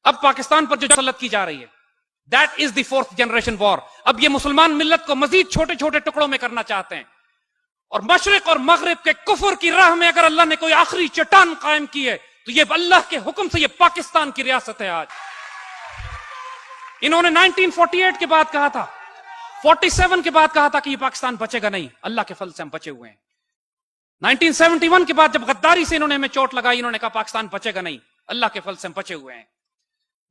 اب پاکستان پر جو تسلط کی جا رہی ہے that is the fourth generation war. اب یہ مسلمان ملت کو مزید چھوٹے چھوٹے ٹکڑوں میں کرنا چاہتے ہیں, اور مشرق اور مغرب کے کفر کی راہ میں اگر اللہ نے کوئی آخری چٹان قائم کی ہے تو یہ اللہ کے حکم سے یہ پاکستان کی ریاست ہے. آج انہوں نے 1948 کے بعد کہا تھا, 47 کے بعد کہا تھا کہ یہ پاکستان بچے گا نہیں. اللہ کے فضل سے ہم بچے ہوئے ہیں. 1971 کے بعد جب غداری سے انہوں نے ہمیں چوٹ لگائی, انہوں نے کہا پاکستان بچے گا نہیں. اللہ کے فضل سے ہم بچے ہوئے ہیں.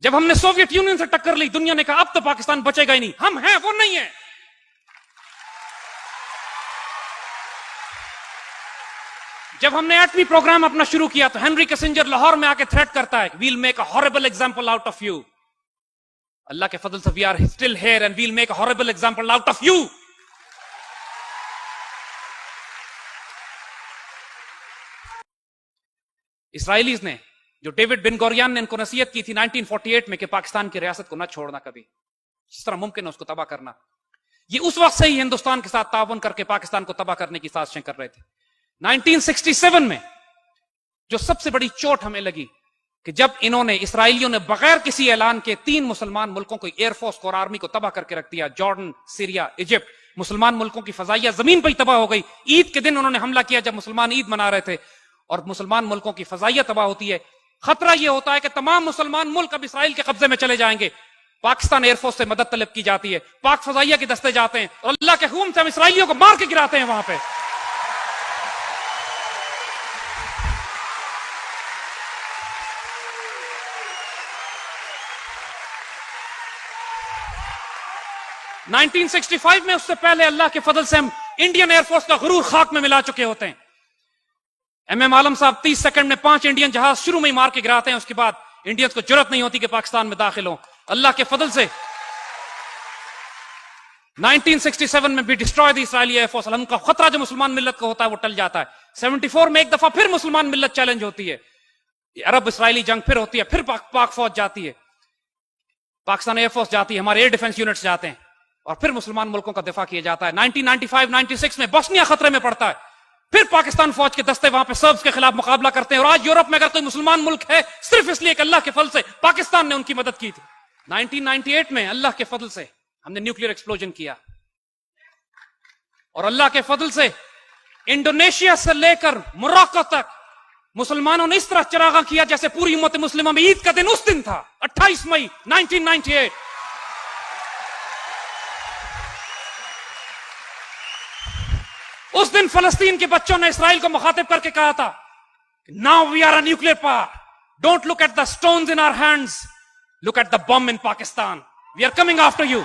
جب ہم نے سوویت یونین سے ٹکر لی, دنیا نے کہا اب تو پاکستان بچے گا ہی نہیں. ہم ہیں, وہ نہیں ہیں. جب ہم نے ایٹمی پروگرام اپنا شروع کیا تو ہنری کسنجر لاہور میں آ کے تھریٹ کرتا ہے, we'll make a horrible example out of you. اللہ کے فضل سے we are still here and we'll make a horrible example out of you. Israelis نے, جو ڈیوڈ بن گوریان نے ان کو نصیحت کی تھی 1948 میں کہ پاکستان کی ریاست کو نہ چھوڑنا کبھی, جس طرح ممکن ہے اس کو تباہ کرنا, یہ اس وقت سے ہی ہندوستان کے ساتھ تعاون کر کے پاکستان کو تباہ کرنے کی سازشیں کر رہے تھے. 1967 میں جو سب سے بڑی چوٹ ہمیں لگی کہ جب انہوں نے, اسرائیلیوں نے بغیر کسی اعلان کے 3 مسلمان ملکوں کو, ایئر فورس کو اور آرمی کو تباہ کر کے رکھ دیا. Jordan, Syria, Egypt. مسلمان ملکوں کی فضائیہ زمین پہ ہی تباہ ہو گئی. عید کے دن انہوں نے حملہ کیا جب مسلمان عید منا رہے تھے, اور مسلمان ملکوں کی فضائیہ تباہ ہوتی ہے. خطرہ یہ ہوتا ہے کہ تمام مسلمان ملک اب اسرائیل کے قبضے میں چلے جائیں گے. پاکستان ایئر فورس سے مدد طلب کی جاتی ہے, پاک فضائیہ کے دستے جاتے ہیں, اور اللہ کے حکم سے ہم اسرائیلیوں کو مار کے گراتے ہیں وہاں پہ. نائنٹین 1965 میں, اس سے پہلے اللہ کے فضل سے ہم انڈین ایئر فورس کا غرور خاک میں ملا چکے ہوتے ہیں. ایم ایم عالم صاحب 30 سیکنڈ میں 5 انڈین جہاز شروع میں ہی مار کے گراتے ہیں, اس کے بعد انڈینز کو جرأت نہیں ہوتی کہ پاکستان میں داخل ہوں. اللہ کے فضل سے 1967 میں بھی ڈسٹروائے دی اسرائیلی ایئر فورس. ان کا خطرہ جو مسلمان ملت کو ہوتا ہے وہ ٹل جاتا ہے. 74 میں ایک دفعہ پھر مسلمان ملت چیلنج ہوتی ہے, عرب اسرائیلی جنگ پھر ہوتی ہے, پھر پاک فوج جاتی ہے, پاکستان ایئر فورس جاتی ہے, ہمارے ایئر ڈیفنس یونٹس جاتے ہیں, اور پھر مسلمان ملکوں کا دفاع کیا جاتا ہے. 1995-96 میں بوسنیا خطرے میں پڑتا ہے, پھر پاکستان فوج کے دستے وہاں پہ سربز کے خلاف مقابلہ کرتے ہیں. اور آج یورپ میں اگر کوئی مسلمان ملک ہے صرف اس لیے کہ اللہ کے فضل سے پاکستان نے ان کی مدد کی تھی. 1998 میں اللہ کے فضل سے ہم نے نیوکلیئر ایکسپلوژن کیا, اور اللہ کے فضل سے انڈونیشیا سے لے کر موراکو تک مسلمانوں نے اس طرح چراغاں کیا جیسے پوری امت مسلمہ میں عید کا دن اس دن تھا, 28 مئی 1998. اس دن فلسطین کے بچوں نے اسرائیل کو مخاطب کر کے کہا تھا, now we are a nuclear power, don't look at the stones in our hands, look at the bomb in Pakistan, we are coming after you.